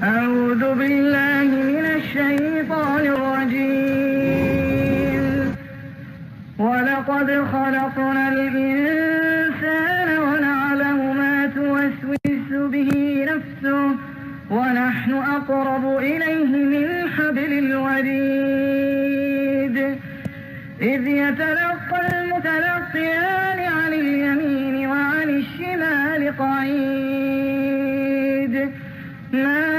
أعوذ بالله من الشيطان الرجيم. ولقد خلقنا الإنسان ونعلم ما توسوس به نفسه ونحن أقرب إليه من حبل الوريد إذ يتلقى المتلقيان عن اليمين وعن الشمال قعيد ما